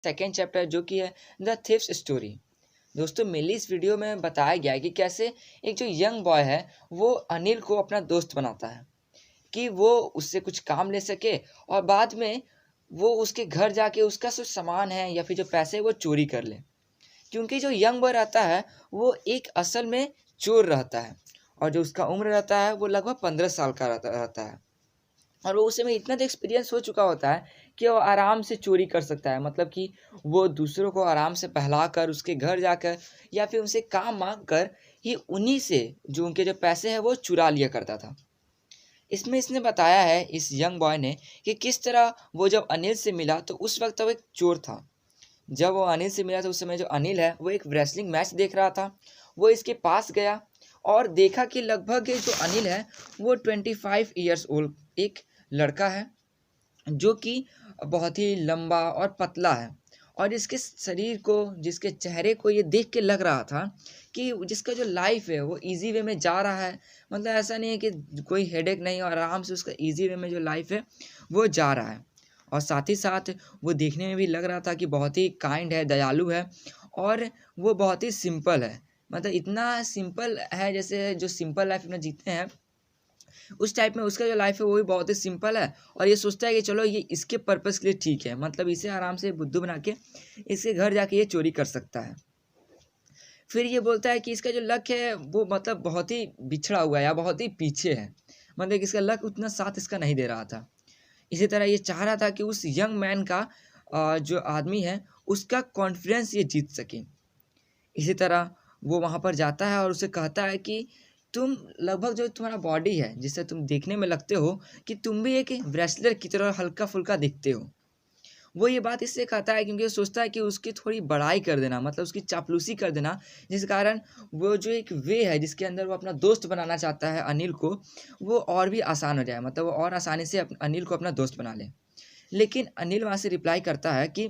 Second chapter जो कि है द थिफ्स स्टोरी। दोस्तों मेनली इस वीडियो में बताया गया है कि कैसे एक जो यंग बॉय है वो अनिल को अपना दोस्त बनाता है कि वो उससे कुछ काम ले सके और बाद में वो उसके घर जाके उसका जो सामान है या फिर जो पैसे है वो चोरी कर ले। क्योंकि जो यंग बॉय रहता है वो एक असल में चोर रहता है और जो उसका उम्र रहता है वो लगभग 15 साल का रहता है। और वो उस समय इतना तो एक्सपीरियंस हो चुका होता है कि वो आराम से चोरी कर सकता है, मतलब कि वो दूसरों को आराम से बहला कर उसके घर जाकर या फिर उनसे काम मांग कर ही उन्हीं से जो उनके जो पैसे हैं वो चुरा लिया करता था। इसमें इसने बताया है इस यंग बॉय ने कि किस तरह वो जब अनिल से मिला तो उस वक्त वो एक चोर था। जब वो अनिल से मिला तो उस समय जो अनिल है वो एक रेसलिंग मैच देख रहा था। वो इसके पास गया और देखा कि लगभग ये जो अनिल है वो 25 ईयर्स ओल्ड एक लड़का है जो कि बहुत ही लंबा और पतला है। और इसके शरीर को, जिसके चेहरे को ये देख के लग रहा था कि जिसका जो लाइफ है वो इजी वे में जा रहा है। मतलब ऐसा नहीं है कि कोई हेडेक नहीं और आराम से उसका इजी वे में जो लाइफ है वो जा रहा है। और साथ ही साथ वो देखने में भी लग रहा था कि बहुत ही काइंड है, दयालु है और वो बहुत ही सिंपल है। मतलब इतना सिंपल है जैसे जो सिंपल लाइफ में जीते हैं उस टाइप में उसका जो लाइफ है वो भी बहुत ही सिंपल है। और ये सोचता है कि चलो ये इसके पर्पस के लिए ठीक है, मतलब इसे आराम से बुद्धू बना के इसके घर जाके ये चोरी कर सकता है। फिर ये बोलता है कि इसका जो लक है वो मतलब बहुत ही बिछड़ा हुआ है या बहुत ही पीछे है, मतलब कि इसका लक उतना साथ इसका नहीं दे रहा था। इसी तरह ये चाह रहा था कि उस यंग मैन का जो आदमी है उसका कॉन्फिडेंस ये जीत सके। इसी तरह वो वहाँ पर जाता है और उसे कहता है कि तुम लगभग जो तुम्हारा बॉडी है जिससे तुम देखने में लगते हो कि तुम भी एक रेसलर की तरह हल्का फुल्का दिखते हो। वो ये बात इससे कहता है क्योंकि वो सोचता है कि उसकी थोड़ी बड़ाई कर देना, मतलब उसकी चापलूसी कर देना, जिस कारण वो जो एक वे है जिसके अंदर वो अपना दोस्त बनाना चाहता है अनिल को, वो और भी आसान हो जाए, मतलब वो और आसानी से अनिल को अपना दोस्त बना ले। लेकिन अनिल वहाँ से रिप्लाई करता है कि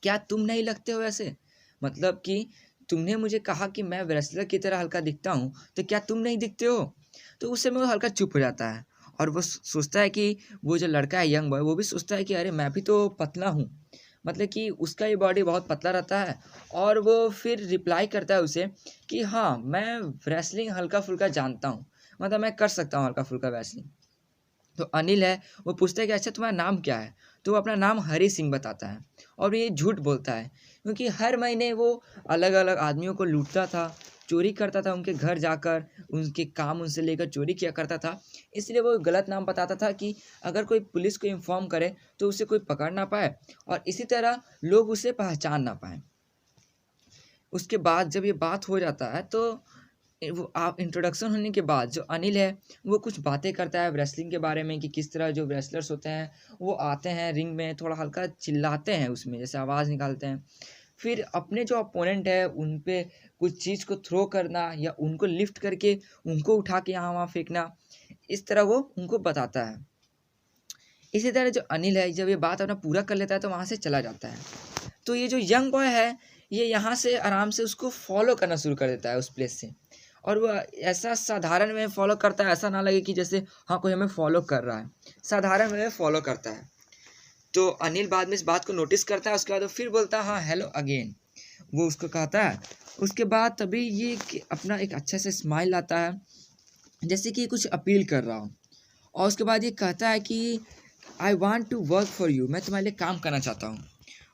क्या तुम नहीं लगते हो ऐसे, मतलब कि तुमने मुझे कहा कि मैं रेसलर की तरह हल्का दिखता हूँ, तो क्या तुम नहीं दिखते हो। तो उस समय वो हल्का चुप हो जाता है और वो सोचता है कि वो जो लड़का है यंग बॉय वो भी सोचता है कि अरे मैं भी तो पतला हूँ, मतलब कि उसका ये बॉडी बहुत पतला रहता है। और वो फिर रिप्लाई करता है उसे कि हाँ मैं रेसलिंग हल्का फुल्का जानता हूँ, मतलब मैं कर सकता हूँ हल्का फुल्का रेसलिंग। तो अनिल है वो पूछता है कि अच्छा तुम्हारा नाम क्या है। तो वो अपना नाम हरी सिंह बताता है और ये झूठ बोलता है क्योंकि हर महीने वो अलग अलग आदमियों को लूटता था, चोरी करता था, उनके घर जाकर उनके काम उनसे लेकर चोरी किया करता था। इसलिए वो गलत नाम बताता था कि अगर कोई पुलिस को इन्फॉर्म करे तो उसे कोई पकड़ ना पाए और इसी तरह लोग उसे पहचान ना पाए। उसके बाद जब ये बात हो जाता है तो वो आप इंट्रोडक्शन होने के बाद जो अनिल है वो कुछ बातें करता है रेसलिंग के बारे में कि किस तरह जो रेसलर्स होते हैं वो आते हैं रिंग में, थोड़ा हल्का चिल्लाते हैं उसमें जैसे आवाज़ निकालते हैं, फिर अपने जो अपोनेंट है उन पे कुछ चीज़ को थ्रो करना या उनको लिफ्ट करके उनको उठा के यहाँ वहाँ फेंकना, इस तरह वो उनको बताता है। इसी तरह जो अनिल है जब ये बात अपना पूरा कर लेता है तो वहाँ से चला जाता है। तो ये जो यंग बॉय है ये यहाँ से आराम से उसको फॉलो करना शुरू कर देता है उस प्लेस से। और वो ऐसा साधारण में फॉलो करता है, ऐसा ना लगे कि जैसे हाँ कोई हमें फॉलो कर रहा है, साधारण में फॉलो करता है। तो अनिल बाद में इस बात को नोटिस करता है, उसके बाद वो फिर बोलता है हाँ हेलो अगेन, वो उसको कहता है। उसके बाद तभी ये अपना एक अच्छा से स्माइल आता है जैसे कि कुछ अपील कर रहा हो। और उसके बाद ये कहता है कि I want to work for you, मैं तुम्हारे लिए काम करना चाहता हूँ।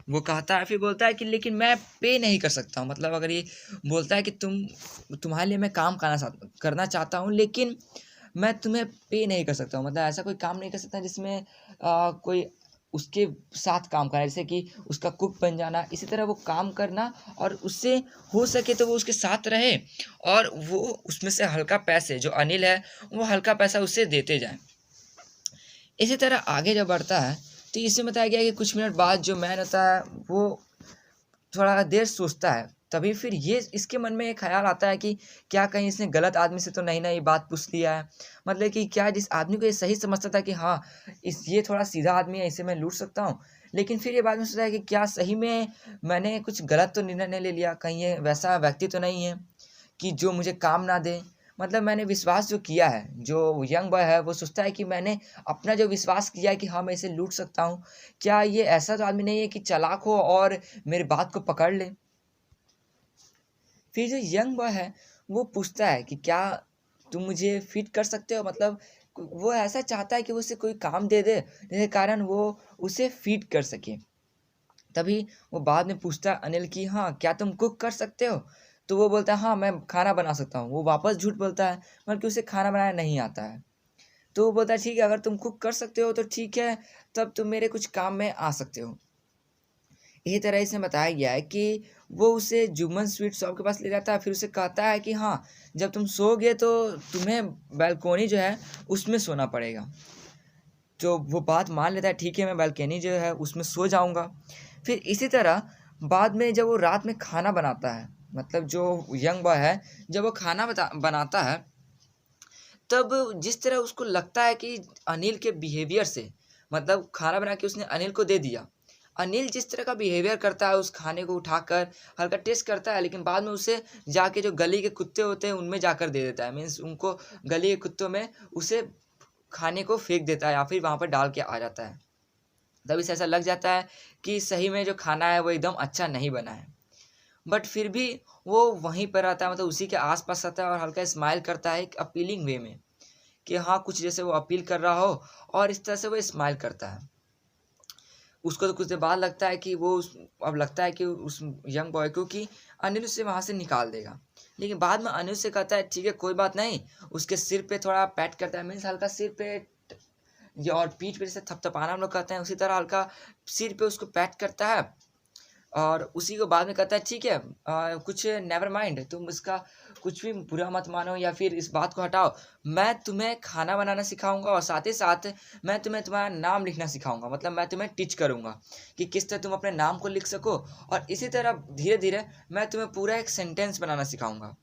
वो कहता है, फिर बोलता है कि लेकिन मैं पे नहीं कर सकता हूँ, मतलब अगर ये बोलता है कि तुम्हारे लिए मैं काम करना चाहता हूँ लेकिन मैं तुम्हें पे नहीं कर सकता हूँ, मतलब ऐसा कोई काम नहीं कर सकता जिसमें कोई उसके साथ काम करे, जैसे कि उसका कुक बन जाना, इसी तरह वो काम करना और उससे हो सके तो वो उसके साथ रहे और वो उसमें से हल्का पैसे जो अनिल है वो हल्का पैसा उससे देते जाए। इसी तरह आगे जब बढ़ता है तो इसमें बताया गया कि कुछ मिनट बाद जो मैन होता है वो थोड़ा देर सोचता है, तभी फिर ये इसके मन में एक ख्याल आता है कि क्या कहीं इसने गलत आदमी से तो नहीं ना ये बात पूछ लिया है, मतलब कि क्या जिस आदमी को ये सही समझता था कि हाँ ये थोड़ा सीधा आदमी है, इसे मैं लूट सकता हूँ, लेकिन फिर ये बाद में सोचता है कि क्या सही में मैंने कुछ गलत तो निर्णय नहीं ले लिया, कहीं ये वैसा व्यक्ति तो नहीं है कि जो मुझे काम ना दे। मतलब मैंने विश्वास जो किया है, जो यंग बॉय है वो सोचता है कि मैंने अपना जो विश्वास किया है कि हाँ, मैं इसे लूट सकता हूँ, क्या ये ऐसा तो आदमी नहीं है कि चालाक हो और मेरी बात को पकड़ ले? फिर जो यंग बॉय है वो पूछता है कि क्या तुम मुझे फिट कर सकते हो? मतलब वो ऐसा चाहता है कि उसे कोई काम दे दे जिसके कारण वो उसे फिट कर सके। तभी वो बाद में पूछता है अनिल कि हाँ, क्या तुम कुक कर सकते हो? तो वो बोलता है हाँ, मैं खाना बना सकता हूँ। वो वापस झूठ बोलता है, बल्कि उसे खाना बनाना नहीं आता है। तो वो बोलता है ठीक है, अगर तुम कुक कर सकते हो तो ठीक है, तब तुम मेरे कुछ काम में आ सकते हो। इसी तरह इसमें बताया गया है कि वो उसे जुम्मन स्वीट शॉप के पास ले जाता है, फिर उसे कहता है कि हाँ, जब तुम सोओगे तो तुम्हें बालकोनी जो है उसमें सोना पड़ेगा। तो वो बात मान लेता है, ठीक है मैं बालकनी जो है उसमें सो जाऊंगा। फिर इसी तरह बाद में जब वो रात में खाना बनाता है, मतलब जो यंग बॉय है, जब वो खाना बनाता है, तब जिस तरह उसको लगता है कि अनिल के बिहेवियर से, मतलब खाना बना के उसने अनिल को दे दिया, अनिल जिस तरह का बिहेवियर करता है, उस खाने को उठाकर हल्का टेस्ट करता है, लेकिन बाद में उसे जाके जो गली के कुत्ते होते हैं उनमें जाकर दे देता है, मीन्स उनको गली के कुत्तों में उसे खाने को फेंक देता है या फिर वहाँ पर डाल के आ जाता है। तब इसे ऐसा लग जाता है कि सही में जो खाना है वो एकदम अच्छा नहीं बना है। बट फिर भी वो वहीं पर रहता है, मतलब उसी के आस-पास रहता है और हल्का स्माइल करता है एक अपीलिंग वे में, कि हाँ, कुछ जैसे वो अपील कर रहा हो, और इस तरह से वो स्माइल करता है। उसको तो कुछ देर बाद लगता है कि वो उस अब लगता है कि उस यंग बॉय को कि अनिल उसे वहाँ से निकाल देगा। लेकिन बाद में अनिल से कहता है ठीक है कोई बात नहीं, उसके सिर पे थोड़ा पैट करता है, मीन्स हल्का सिर पे या और पीठ पे जैसे थपथपाना हम लोग कहते हैं, उसी तरह हल्का सिर पे उसको पैट करता है। और उसी को बाद में कहता है ठीक है, कुछ नेवर माइंड, तुम इसका कुछ भी बुरा मत मानो या फिर इस बात को हटाओ, मैं तुम्हें खाना बनाना सिखाऊंगा और साथ ही साथ मैं तुम्हें तुम्हारा नाम लिखना सिखाऊंगा, मतलब मैं तुम्हें टीच करूंगा कि किस तरह तुम अपने नाम को लिख सको, और इसी तरह धीरे धीरे मैं तुम्हें पूरा एक सेंटेंस बनाना सिखाऊंगा।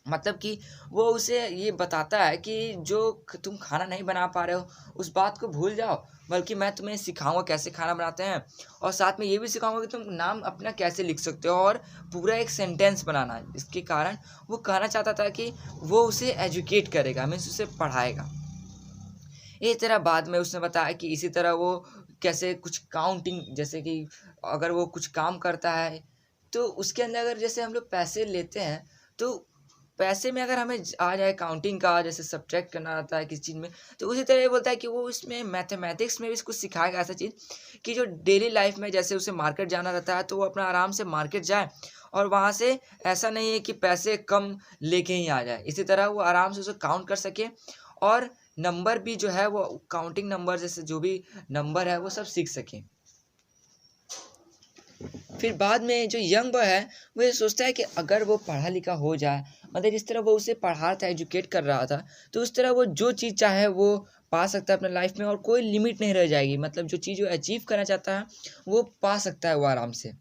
मतलब कि वो उसे ये बताता है कि जो तुम खाना नहीं बना पा रहे हो उस बात को भूल जाओ, बल्कि मैं तुम्हें सिखाऊंगा कैसे खाना बनाते हैं, और साथ में ये भी सिखाऊंगा कि तुम नाम अपना कैसे लिख सकते हो और पूरा एक सेंटेंस बनाना है। इसके कारण वो कहना चाहता था कि वो उसे एजुकेट करेगा, मीन्स उसे पढ़ाएगा। इस तरह बाद में उसने बताया कि इसी तरह वो कैसे कुछ काउंटिंग, जैसे कि अगर वो कुछ काम करता है तो उसके अंदर अगर जैसे हम लोग पैसे लेते हैं, तो पैसे में अगर हमें आ जाए काउंटिंग का, जैसे सब्ट्रैक्ट करना आता है किसी चीज़ में, तो उसी तरह ये बोलता है कि वो इसमें मैथमेटिक्स में भी कुछ सिखाएगा ऐसा चीज़, कि जो डेली लाइफ में जैसे उसे मार्केट जाना रहता है तो वो अपना आराम से मार्केट जाए, और वहाँ से ऐसा नहीं है कि पैसे कम लेके ही आ जाए, इसी तरह वो आराम से उसे काउंट कर सके, और नंबर भी जो है वो काउंटिंग नंबर जैसे जो भी नंबर है वो सब सीख सके। फिर बाद में जो यंग बॉय है वो ये सोचता है कि अगर वो पढ़ा लिखा हो जाए, मतलब जिस तरह वो उसे पढ़ा था, एजुकेट कर रहा था, तो उस तरह वो जो चीज़ चाहे वो पा सकता है अपने लाइफ में, और कोई लिमिट नहीं रह जाएगी, मतलब जो चीज़ वो अचीव करना चाहता है वो पा सकता है वो आराम से।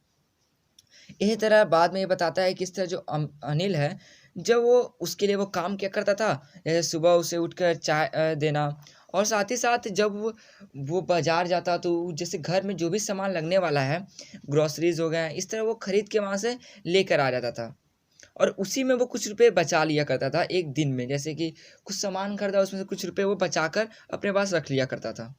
इसी तरह बाद में ये बताता है कि इस तरह जो अनिल है, जब वो उसके लिए वो काम क्या करता था, जैसे सुबह उसे उठकर चाय देना, और साथ ही साथ जब वो बाजार जाता तो जैसे घर में जो भी सामान लगने वाला है, ग्रोसरीज हो गए, इस तरह वो खरीद के वहाँ से लेकर आ जाता था, और उसी में वो कुछ रुपए बचा लिया करता था एक दिन में, जैसे कि कुछ सामान खरीदा उसमें से कुछ रुपए वो बचाकर अपने पास रख लिया करता था।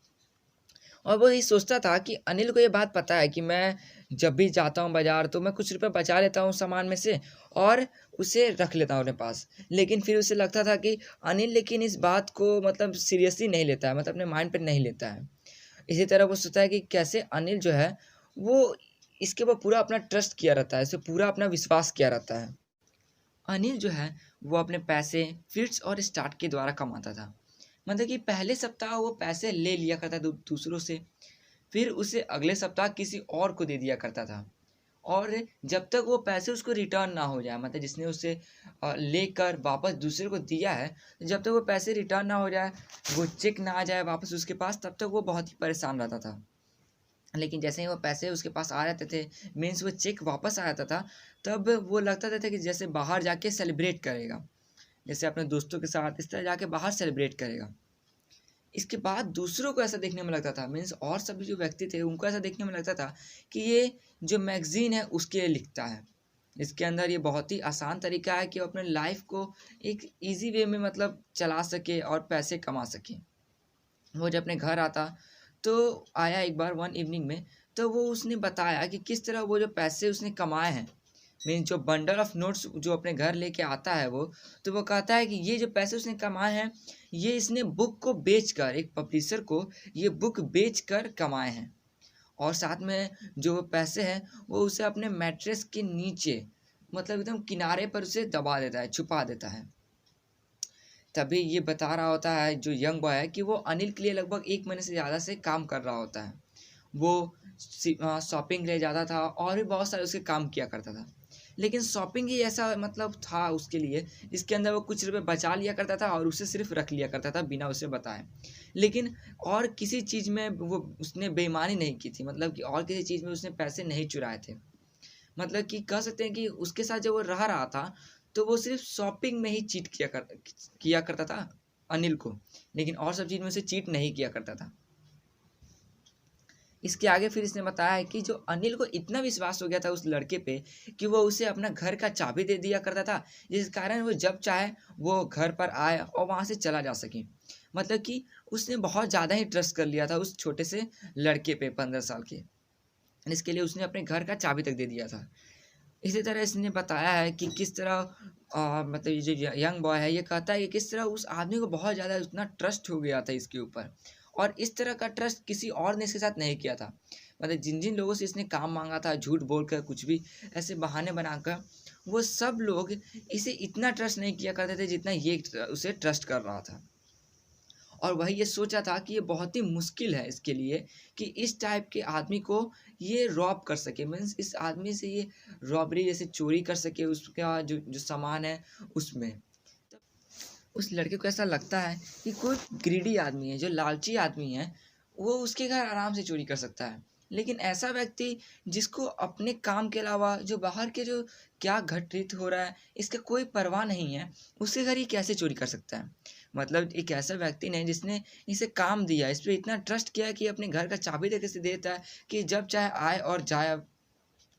और वो ये सोचता था कि अनिल को ये बात पता है कि मैं जब भी जाता हूँ बाज़ार तो मैं कुछ रुपए बचा लेता हूँ सामान में से और उसे रख लेता हूँ अपने पास। लेकिन फिर उसे लगता था कि अनिल लेकिन इस बात को मतलब सीरियसली नहीं लेता है, मतलब अपने माइंड पे नहीं लेता है। इसी तरह वो सोचता है कि कैसे अनिल जो है वो इसके ऊपर पूरा अपना ट्रस्ट किया रहता है, इसे पूरा अपना विश्वास किया रहता है। अनिल जो है वो अपने पैसे फिट्स और स्टार्ट के द्वारा कमाता था। मतलब कि पहले सप्ताह वो पैसे ले लिया करता था दूसरों से, फिर उसे अगले सप्ताह किसी और को दे दिया करता था, और जब तक वो पैसे उसको रिटर्न ना हो जाए, मतलब जिसने उसे लेकर वापस दूसरे को दिया है, जब तक वो पैसे रिटर्न ना हो जाए, वो चेक ना आ जाए वापस उसके पास, तब तक वो बहुत ही परेशान रहता था। लेकिन जैसे ही वो पैसे उसके पास आ जाते थे, मीन्स वो चेक वापस आ जाता था, तब वो लगता था कि जैसे बाहर जाके सेलिब्रेट करेगा, जैसे अपने दोस्तों के साथ इस तरह जाके बाहर सेलिब्रेट करेगा। इसके बाद दूसरों को ऐसा देखने में लगता था, मीन्स और सभी जो व्यक्ति थे उनको ऐसा देखने में लगता था कि ये जो मैगज़ीन है उसके लिए लिखता है। इसके अंदर ये बहुत ही आसान तरीका है कि वो अपने लाइफ को एक इजी वे में मतलब चला सके और पैसे कमा सके। वो जब अपने घर आता तो आया एक बार वन इवनिंग में, तो वो उसने बताया कि किस तरह वो जो पैसे उसने कमाए हैं, मीन जो बंडल ऑफ नोट्स जो अपने घर लेके आता है वो, तो वो कहता है कि ये जो पैसे उसने कमाए हैं ये इसने बुक को बेचकर, एक पब्लिशर को ये बुक बेचकर कमाए हैं। और साथ में जो पैसे हैं वो उसे अपने मैट्रेस के नीचे मतलब एकदम किनारे पर उसे दबा देता है, छुपा देता है। तभी ये बता रहा होता है जो यंग बॉय है कि वो अनिल के लिए लगभग 1 महीने से ज़्यादा से काम कर रहा होता है। वो शॉपिंग ले जाता था और भी बहुत सारे उसके काम किया करता था। लेकिन शॉपिंग ही ऐसा मतलब था उसके लिए जिसके अंदर वो कुछ रुपए बचा लिया करता था और उसे सिर्फ रख लिया करता था बिना उसे बताए। लेकिन और किसी चीज़ में वो उसने बेईमानी नहीं की थी, मतलब कि और किसी चीज़ में उसने पैसे नहीं चुराए थे। मतलब कि कह सकते हैं कि उसके साथ जब वो रह रहा था तो वो सिर्फ शॉपिंग में ही चीट किया करता था अनिल को, लेकिन और सब चीज़ में उसे चीट नहीं किया करता था। इसके आगे फिर इसने बताया है कि जो अनिल को इतना विश्वास हो गया था उस लड़के पे कि वो उसे अपना घर का चाबी दे दिया करता था, जिस कारण वो जब चाहे वो घर पर आए और वहाँ से चला जा सके। मतलब कि उसने बहुत ज़्यादा ही ट्रस्ट कर लिया था उस छोटे से लड़के पे, 15 साल के। इसके लिए उसने अपने घर का चाबी तक दे दिया था। इसी तरह इसने बताया है कि किस तरह मतलब ये जो यंग बॉय है ये कहता है कि किस तरह उस आदमी को बहुत ज़्यादा उतना ट्रस्ट हो गया था इसके ऊपर, और इस तरह का ट्रस्ट किसी और ने इसके साथ नहीं किया था। मतलब जिन जिन लोगों से इसने काम मांगा था झूठ बोलकर, कुछ भी ऐसे बहाने बनाकर, वो सब लोग इसे इतना ट्रस्ट नहीं किया करते थे जितना ये उसे ट्रस्ट कर रहा था। और वही ये सोचा था कि ये बहुत ही मुश्किल है इसके लिए कि इस टाइप के आदमी को ये रॉब कर सके, मीन्स इस आदमी से ये रॉबरी जैसे चोरी कर सके उसका जो जो सामान है उसमें। उस लड़के को ऐसा लगता है कि कोई ग्रीडी आदमी है, जो लालची आदमी है, वो उसके घर आराम से चोरी कर सकता है। लेकिन ऐसा व्यक्ति जिसको अपने काम के अलावा जो बाहर के जो क्या घटित हो रहा है इसका कोई परवाह नहीं है, उसके घर ये कैसे चोरी कर सकता है। मतलब एक ऐसा व्यक्ति ने जिसने इसे काम दिया, इस पर इतना ट्रस्ट किया कि अपने घर का चाबी दे के देता है कि जब चाहे आए और जाए,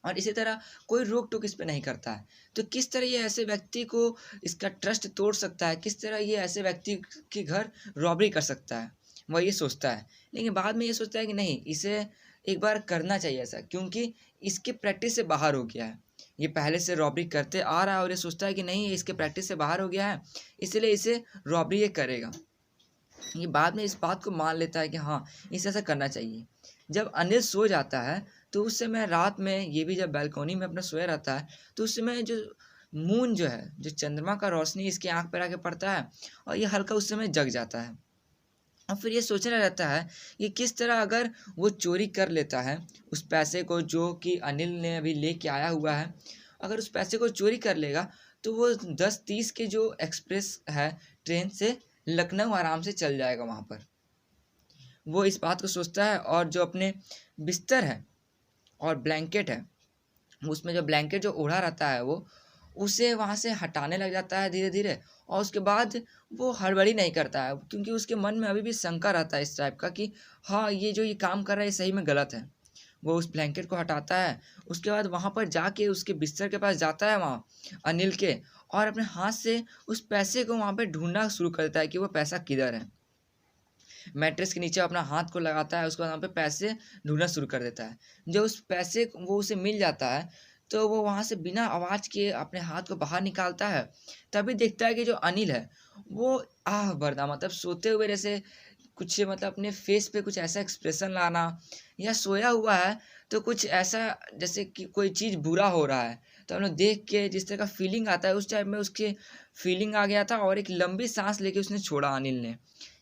और इसी तरह कोई रोक टोक इस पे नहीं करता है। तो किस तरह ये ऐसे व्यक्ति को इसका ट्रस्ट तोड़ सकता है, किस तरह ये ऐसे व्यक्ति के घर रॉबरी कर सकता है, वह ये सोचता है। लेकिन बाद में ये सोचता है कि नहीं, इसे एक बार करना चाहिए ऐसा, क्योंकि इसके प्रैक्टिस से बाहर हो गया है। ये पहले से रॉबरी करते आ रहा है और ये सोचता है कि नहीं, ये इसके प्रैक्टिस से बाहर हो गया है, इसलिए इसे रॉबरी ये करेगा। ये बाद में इस बात को मान लेता है कि हाँ, इसे ऐसा करना चाहिए। जब अनिल सो जाता है तो उस समय रात में ये भी जब बालकनी में अपना सोया रहता है तो उस समय जो मून जो है, जो चंद्रमा का रोशनी इसकी आंख पर आके पड़ता है और ये हल्का उस समय जग जाता है। और फिर ये सोचने रहता है कि किस तरह अगर वो चोरी कर लेता है उस पैसे को जो कि अनिल ने अभी लेके आया हुआ है, अगर उस पैसे को चोरी कर लेगा तो वो 10:30 के जो एक्सप्रेस है ट्रेन से लखनऊ आराम से चल जाएगा वहाँ पर। वो इस बात को सोचता है और जो अपने बिस्तर है और ब्लैंकेट है, उसमें जो ब्लैंकेट जो ओढ़ा रहता है वो उसे वहाँ से हटाने लग जाता है धीरे धीरे। और उसके बाद वो हड़बड़ी नहीं करता है क्योंकि उसके मन में अभी भी शंका रहता है इस टाइप का कि हाँ, ये जो ये काम कर रहा है ये सही में गलत है। वो उस ब्लैंकेट को हटाता है, उसके बाद वहाँ पर जाके उसके बिस्तर के पास जाता है वहाँ अनिल के, और अपने हाथ से उस पैसे को वहाँ पे ढूंढना शुरू कर देता है कि वो पैसा किधर है। मैट्रेस के नीचे अपना हाथ को लगाता है, उसके बाद वहाँ पे पैसे ढूंढना शुरू कर देता है। जब उस पैसे वो उसे मिल जाता है तो वो वहाँ से बिना आवाज़ के अपने हाथ को बाहर निकालता है। तभी देखता है कि जो अनिल है वो आह भरदा मतलब सोते हुए जैसे कुछ मतलब अपने फेस पे कुछ ऐसा एक्सप्रेशन लाना, या सोया हुआ है तो कुछ ऐसा जैसे कि कोई चीज़ बुरा हो रहा है, तो हम लोग देख के जिस तरह का फीलिंग आता है उस टाइम में उसके फीलिंग आ गया था और एक लंबी सांस लेके उसने छोड़ा अनिल ने।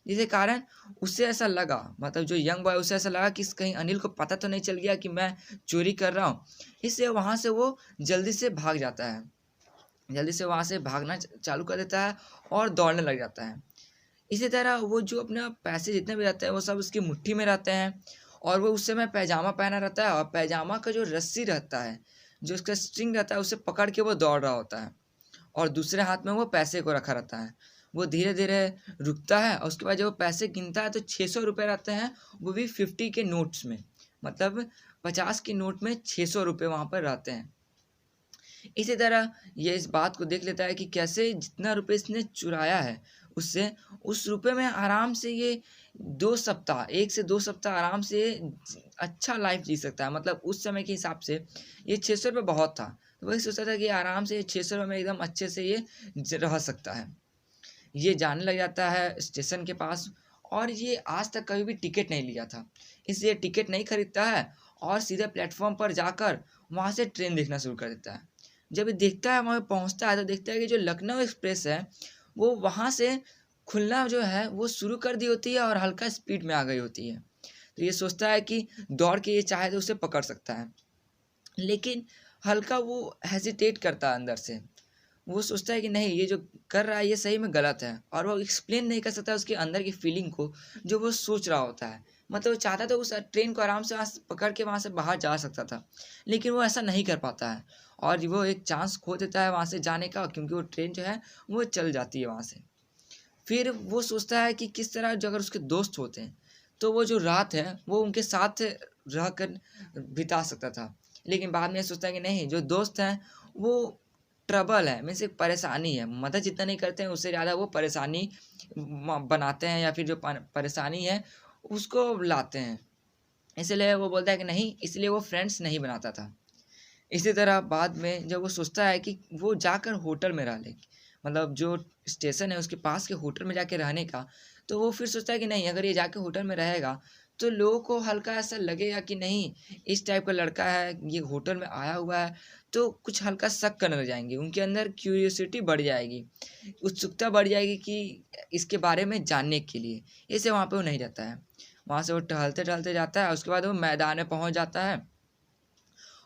जिसके कारण उसे ऐसा लगा, मतलब जो यंग बॉय उसे ऐसा लगा कि कहीं अनिल को पता तो नहीं चल गया कि मैं चोरी कर रहा हूँ। इसलिए वहाँ से वो जल्दी से भाग जाता है, जल्दी से वहाँ से भागना चालू कर देता है और दौड़ने लग जाता है। इसी तरह वो जो अपना पैसे जितने भी रहते हैं वो सब उसकी मुट्ठी में रहते हैं, और वो उस समय पैजामा पहना रहता है और पैजामा का जो रस्सी रहता है, जो उसका स्ट्रिंग रहता है, उसे पकड़ के वो दौड़ रहा होता है और दूसरे हाथ में वो पैसे को रखा रहता है। वो धीरे धीरे रुकता है और उसके बाद जब वो पैसे गिनता है तो 600 रुपये रहते हैं, वो भी 50 के नोट्स में, मतलब 50 के नोट में 600 रुपये वहाँ पर रहते हैं। इसी तरह ये इस बात को देख लेता है कि कैसे जितना रुपये इसने चुराया है उससे, उस रुपये में आराम से ये 2 सप्ताह, 1 से 2 सप्ताह आराम से अच्छा लाइफ जी सकता है। मतलब उस समय के हिसाब से ये 600 रुपये बहुत था। तो वही सोचता था कि आराम से 600 रुपये में एकदम अच्छे से ये रह सकता है। ये जाने लग जाता है स्टेशन के पास, और ये आज तक कभी भी टिकट नहीं लिया था, इसलिए टिकट नहीं खरीदता है और सीधे प्लेटफॉर्म पर जाकर वहाँ से ट्रेन देखना शुरू कर देता है। जब ये देखता है, वहाँ पहुँचता है तो देखता है कि जो लखनऊ एक्सप्रेस है वो वहाँ से खुलना जो है वो शुरू कर दी होती है और हल्का स्पीड में आ गई होती है। तो ये सोचता है कि दौड़ के ये चाहे तो उसे पकड़ सकता है, लेकिन हल्का वो हेजिटेट करता है अंदर से। वो सोचता है कि नहीं, ये जो कर रहा है ये सही में गलत है, और वो एक्सप्लेन नहीं कर सकता उसके अंदर की फीलिंग को जो वो सोच रहा होता है। मतलब वो चाहता था उस ट्रेन को आराम से वहाँ से पकड़ के वहाँ से बाहर जा सकता था, लेकिन वो ऐसा नहीं कर पाता है और वो एक चांस खो देता है वहाँ से जाने का, क्योंकि वो ट्रेन जो है वो चल जाती है वहाँ से। फिर वो सोचता है कि किस तरह जो अगर उसके दोस्त होते हैं तो वो जो रात है वो उनके साथ रह कर बिता सकता था, लेकिन बाद में सोचता है कि नहीं, जो दोस्त हैं वो ट्रबल है, मीन्स एक परेशानी है, मदद जितना नहीं करते हैं उससे ज़्यादा वो परेशानी बनाते हैं, या फिर जो परेशानी है उसको लाते हैं। इसलिए वो बोलता है कि नहीं, इसलिए वो फ्रेंड्स नहीं बनाता था। इसी तरह बाद में जब वो सोचता है कि वो जाकर होटल में रह ले, मतलब जो स्टेशन है उसके पास के होटल में जाके रहने का, तो वो फिर सोचता है कि नहीं, अगर ये जाके होटल में रहेगा तो लोगों को हल्का ऐसा लगेगा कि नहीं, इस टाइप का लड़का है, ये होटल में आया हुआ है, तो कुछ हल्का शक करने लग जाएंगे, उनके अंदर क्यूरियोसिटी बढ़ जाएगी, उत्सुकता बढ़ जाएगी कि इसके बारे में जानने के लिए। इसे वहाँ पे वो नहीं रहता है। वहाँ से वो टहलते टहलते जाता है, उसके बाद वो मैदान में पहुँच जाता है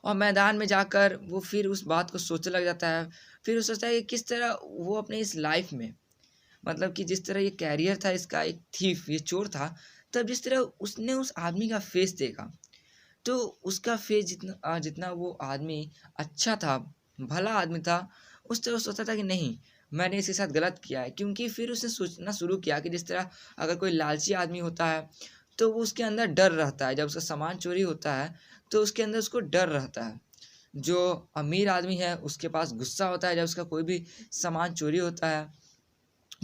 और मैदान में जाकर वो फिर उस बात को सोचने लग जाता है। फिर वो सोचता है कि किस तरह वो अपने इस लाइफ में, मतलब कि जिस तरह ये कैरियर था इसका, एक थीफ, ये चोर था, तब जिस तरह उसने उस आदमी का फेस देखा, तो उसका फेस जितना जितना वो आदमी अच्छा था, भला आदमी था, उस तरह सोचता था कि नहीं, मैंने इसके साथ गलत किया है। क्योंकि फिर उसने सोचना शुरू किया कि जिस तरह अगर कोई लालची आदमी होता है तो वो उसके अंदर डर रहता है, जब उसका सामान चोरी होता है तो उसके अंदर उसको डर रहता है। जो अमीर आदमी है उसके पास गुस्सा होता है जब उसका कोई भी सामान चोरी होता है।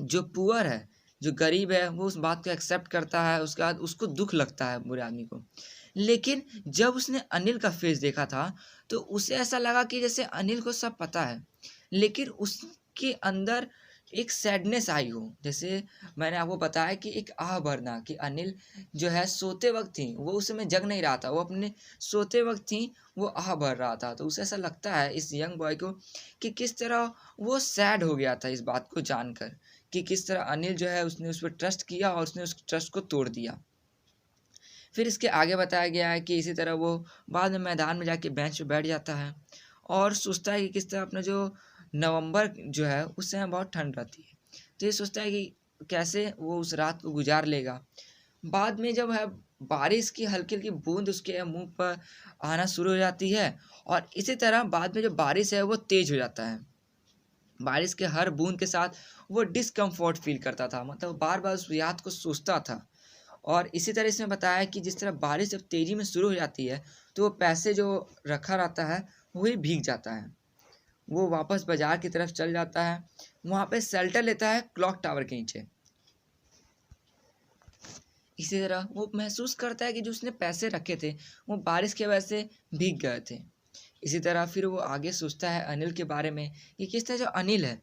जो पुअर है, जो गरीब है, वो उस बात को एक्सेप्ट करता है, उसके बाद उसको दुख लगता है बुरे आदमी को। लेकिन जब उसने अनिल का फेस देखा था तो उसे ऐसा लगा कि जैसे अनिल को सब पता है, लेकिन उसके अंदर एक सैडनेस आई हो। जैसे मैंने आपको बताया कि एक आह भरना, कि अनिल जो है सोते वक्त थी, वो उस समय जग नहीं रहा था, वो अपने सोते वक्त थी वो आह भर रहा था। तो उसे ऐसा लगता है इस यंग बॉय को कि किस तरह वो सैड हो गया था इस बात को जानकर, कि किस तरह अनिल जो है उसने उस पर ट्रस्ट किया और उसने उस ट्रस्ट को तोड़ दिया। फिर इसके आगे बताया गया है कि इसी तरह वो बाद में मैदान में जाके बेंच पे बैठ जाता है और सोचता है कि किस तरह अपना जो नवंबर जो है उस समय बहुत ठंड रहती है, तो ये सोचता है कि कैसे वो उस रात को गुजार लेगा। बाद में जब है बारिश की हल्की हल्की बूंद उसके मुंह पर आना शुरू हो जाती है, और इसी तरह बाद में जो बारिश है वो तेज हो जाता है। बारिश के हर बूंद के साथ वो डिस्कम्फर्ट फील करता था, मतलब बार बार उस याद को सोचता था। और इसी तरह इसमें बताया कि जिस तरह बारिश जब तेजी में शुरू हो जाती है तो वो पैसे जो रखा रहता है वही भीग जाता है। वो वापस बाजार की तरफ चल जाता है, वहाँ पे शेल्टर लेता है क्लॉक टावर के नीचे। इसी तरह वो महसूस करता है कि जो उसने पैसे रखे थे वो बारिश की वजह से भीग गए थे। इसी तरह फिर वो आगे सोचता है अनिल के बारे में कि किस तरह जो अनिल है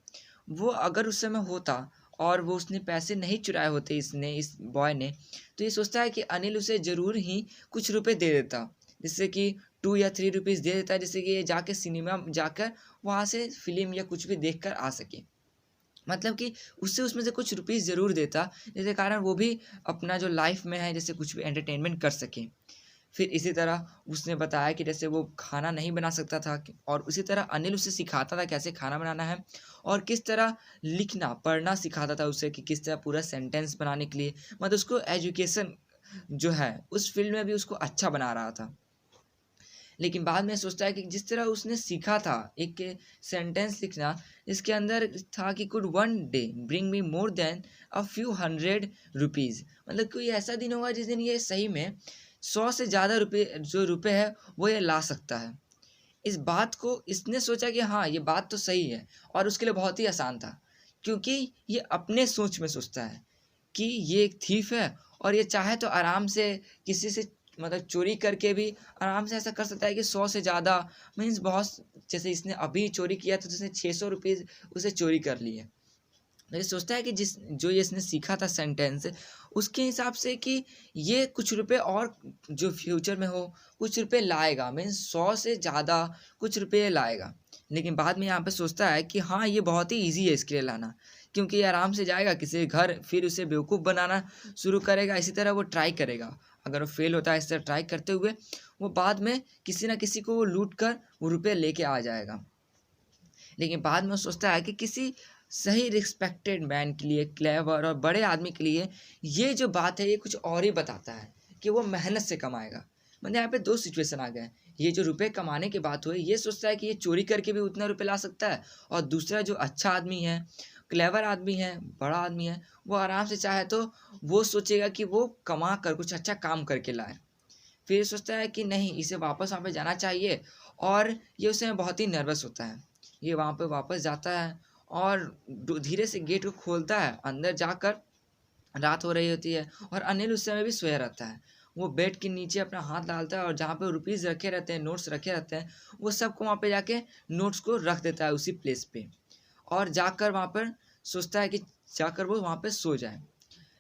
वो अगर उस समय होता और वो उसने पैसे नहीं चुराए होते इस बॉय ने, तो ये सोचता है कि अनिल उसे ज़रूर ही कुछ रुपए दे देता, जिससे कि 2 या 3 रुपीज़ दे देता, जिससे कि ये जाके सिनेमा जाकर वहाँ से फिल्म या कुछ भी देख कर आ सके। मतलब कि उससे उसमें से कुछ रुपीज़ ज़रूर देता, जिसके कारण वो भी अपना जो लाइफ में है जैसे कुछ भी एंटरटेनमेंट कर सके। फिर इसी तरह उसने बताया कि जैसे वो खाना नहीं बना सकता था, और उसी तरह अनिल उसे सिखाता था कैसे खाना बनाना है, और किस तरह लिखना पढ़ना सिखाता था उसे, कि किस तरह पूरा सेंटेंस बनाने के लिए, मतलब उसको एजुकेशन जो है उस फील्ड में भी उसको अच्छा बना रहा था। लेकिन बाद में सोचता है कि जिस तरह उसने सीखा था एक सेंटेंस लिखना, इसके अंदर था कि could one day bring me more than a few 100 rupees, मतलब कोई ऐसा दिन होगा जिस दिन ये सही में 100 से ज़्यादा रुपये जो रुपये है वो ये ला सकता है। इस बात को इसने सोचा कि हाँ ये बात तो सही है, और उसके लिए बहुत ही आसान था, क्योंकि ये अपने सोच में सोचता है कि ये एक थीफ है और ये चाहे तो आराम से किसी से मतलब चोरी करके भी आराम से ऐसा कर सकता है कि 100 से ज़्यादा, मीन्स बहुत, जैसे इसने अभी चोरी किया तो जिसने 600 रुपये उसे चोरी कर लिए। तो ये सोचता है कि ये इसने सीखा था सेंटेंस, उसके हिसाब से कि ये कुछ रुपए और जो फ्यूचर में हो कुछ रुपए लाएगा, मीन्स 100 से ज़्यादा कुछ रुपये लाएगा। लेकिन बाद में यहाँ पे सोचता है कि हाँ ये बहुत ही ईजी है इसके लिए लाना, क्योंकि ये आराम से जाएगा किसी के घर, फिर उसे बेवकूफ़ बनाना शुरू करेगा। इसी तरह वो ट्राई करेगा, अगर वो फेल होता है इस तरह ट्राई करते हुए, वो बाद में किसी ना किसी को वो लूट कर वो रुपये लेके आ जाएगा। लेकिन बाद में वो सोचता है कि किसी सही रिस्पेक्टेड मैन के लिए, क्लेवर और बड़े आदमी के लिए ये जो बात है ये कुछ और ही बताता है कि वो मेहनत से कमाएगा। मतलब यहाँ पे दो सिचुएशन आ गए। ये जो रुपए कमाने की बात हुई, ये सोचता है कि ये चोरी करके भी उतना रुपए ला सकता है, और दूसरा जो अच्छा आदमी है, क्लेवर आदमी है, बड़ा आदमी है, वो आराम से चाहे तो वो सोचेगा कि वो कमा कर कुछ अच्छा काम करके लाए। फिर सोचता है कि नहीं, इसे वापस वहाँ पे जाना चाहिए, और ये उस समय बहुत ही नर्वस होता है। ये वहाँ पे वापस जाता है और धीरे से गेट को खोलता है। अंदर जाकर रात हो रही होती है और अनिल उस समय भी सोया रहता है। वो बेड के नीचे अपना हाथ डालता है और जहाँ पे रुपीज़ रखे रहते हैं, नोट्स रखे रहते हैं, वो सबको वहाँ पे जाके नोट्स को रख देता है उसी प्लेस पे, और जाकर वहाँ पर सोचता है कि जाकर वो वहाँ पे सो जाए।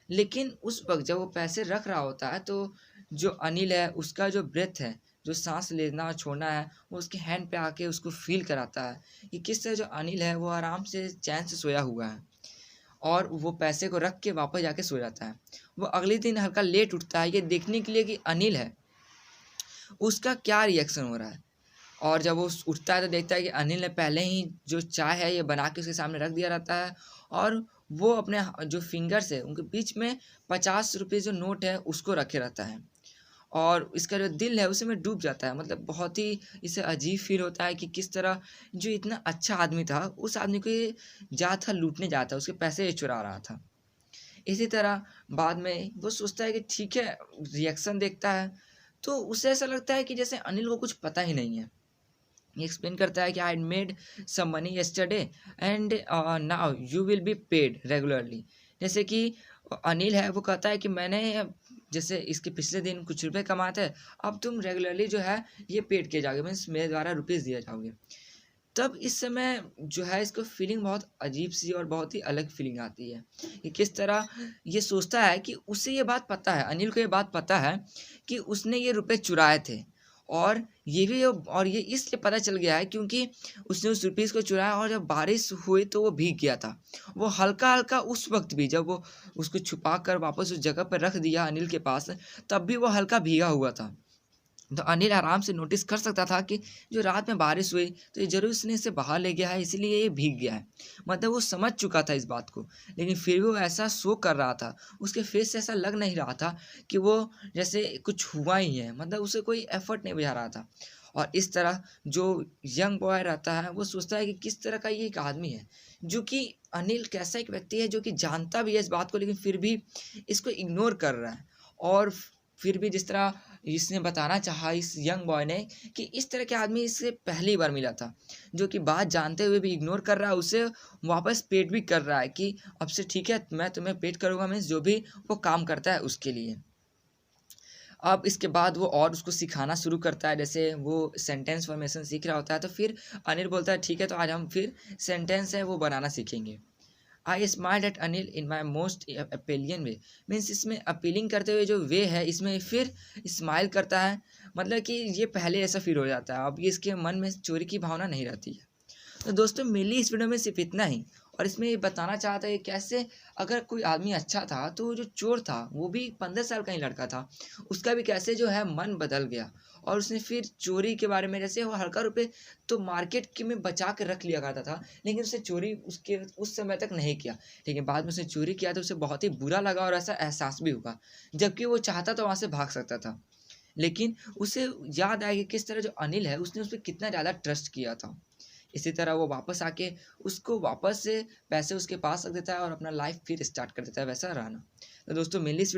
लेकिन उस वक्त जब वो पैसे रख रहा होता है, तो जो अनिल है उसका जो ब्रेथ है, जो सांस लेना छोड़ना है, वो उसके हैंड पे आके उसको फील कराता है कि किस तरह जो अनिल है वो आराम से चैन से सोया हुआ है, और वो पैसे को रख के वापस जाके सो जाता है। वो अगले दिन हल्का लेट उठता है ये देखने के लिए कि अनिल है उसका क्या रिएक्शन हो रहा है। और जब वो उठता है तो देखता है कि अनिल ने पहले ही जो चाय है ये बना के उसके सामने रख दिया रहता है, और वो अपने जो फिंगर्स है उनके बीच में 50 रुपये जो नोट है उसको रखे रहता है, और इसका जो दिल है उसी में डूब जाता है। मतलब बहुत ही इसे अजीब फील होता है कि किस तरह जो इतना अच्छा आदमी था उस आदमी को ये जा था लूटने जाता, उसके पैसे ये चुरा रहा था। इसी तरह बाद में वो सोचता है कि ठीक है, रिएक्शन देखता है तो उसे ऐसा लगता है कि जैसे अनिल को कुछ पता ही नहीं है। ये एक्सप्लेन करता है कि I made some money yesterday and now you will be paid regularly. जैसे कि अनिल है वो कहता है कि मैंने जैसे इसके पिछले दिन कुछ रुपए कमाए थे, अब तुम रेगुलरली जो है ये पेड किए जाओगे, मीन्स मेरे द्वारा रुपीज़ दिए जाओगे। तब इस समय जो है इसको फीलिंग बहुत अजीब सी और बहुत ही अलग फीलिंग आती है कि किस तरह ये सोचता है कि उसे ये बात पता है, अनिल को ये बात पता है कि उसने ये रुपए चुराए थे, और ये इसलिए पता चल गया है क्योंकि उसने उस रुपीज़ को चुराया और जब बारिश हुई तो वो भीग गया था। वो हल्का हल्का उस वक्त भी जब वो उसको छुपा कर वापस उस जगह पर रख दिया अनिल के पास, तब भी वो हल्का भीगा हुआ था। तो अनिल आराम से नोटिस कर सकता था कि जो रात में बारिश हुई तो ये जरूर उसने इसे बाहर ले गया है, इसीलिए ये भीग गया है। मतलब वो समझ चुका था इस बात को, लेकिन फिर भी वो ऐसा शो कर रहा था, उसके फेस से ऐसा लग नहीं रहा था कि वो जैसे कुछ हुआ ही है, मतलब उसे कोई एफर्ट नहीं बुझा रहा था। और इस तरह जो यंग बॉय रहता है वो सोचता है कि किस तरह का ये एक आदमी है, जो कि अनिल कैसा एक व्यक्ति है जो कि जानता भी है इस बात को लेकिन फिर भी इसको इग्नोर कर रहा है। और फिर भी जिस तरह इसने बताना चाहा इस यंग बॉय ने कि इस तरह के आदमी इससे पहली बार मिला था, जो कि बात जानते हुए भी इग्नोर कर रहा है, उसे वापस पेड भी कर रहा है कि अब से ठीक है मैं तुम्हें पेड करूँगा, मीन्स जो भी वो काम करता है उसके लिए। अब इसके बाद वो और उसको सिखाना शुरू करता है, जैसे वो सेंटेंस फॉर्मेशन सीख रहा होता है तो फिर अनिल बोलता है ठीक है तो आज हम फिर सेंटेंस है वो बनाना सीखेंगे। I smiled at Anil in my most appealing way, means इसमें अपीलिंग करते हुए जो वे है इसमें फिर स्माइल करता है, मतलब कि ये पहले ऐसा फील हो जाता है, अब ये इसके मन में चोरी की भावना नहीं रहती है। तो दोस्तों मिली इस वीडियो में सिर्फ इतना ही, और इसमें ये बताना चाहता है कैसे अगर कोई आदमी अच्छा था तो जो चोर था वो भी 15 साल का ही लड़का था, उसका भी कैसे जो है मन बदल गया, और उसने फिर चोरी के बारे में, जैसे वो हल्का रुपये तो मार्केट के में बचा के रख लिया करता था, लेकिन उसने चोरी उसके उस समय तक नहीं किया। लेकिन बाद में उसने चोरी किया तो उसे बहुत ही बुरा लगा और ऐसा एहसास भी हुआ, जबकि वो चाहता तो वहाँ से भाग सकता था। लेकिन उसे याद आया कि किस तरह जो अनिल है उसने उस पर कितना ज़्यादा ट्रस्ट किया था। इसी तरह वो वापस आके उसको वापस से पैसे उसके पास रख देता है और अपना लाइफ फिर स्टार्ट कर देता है वैसा रहना। तो दोस्तों मेनली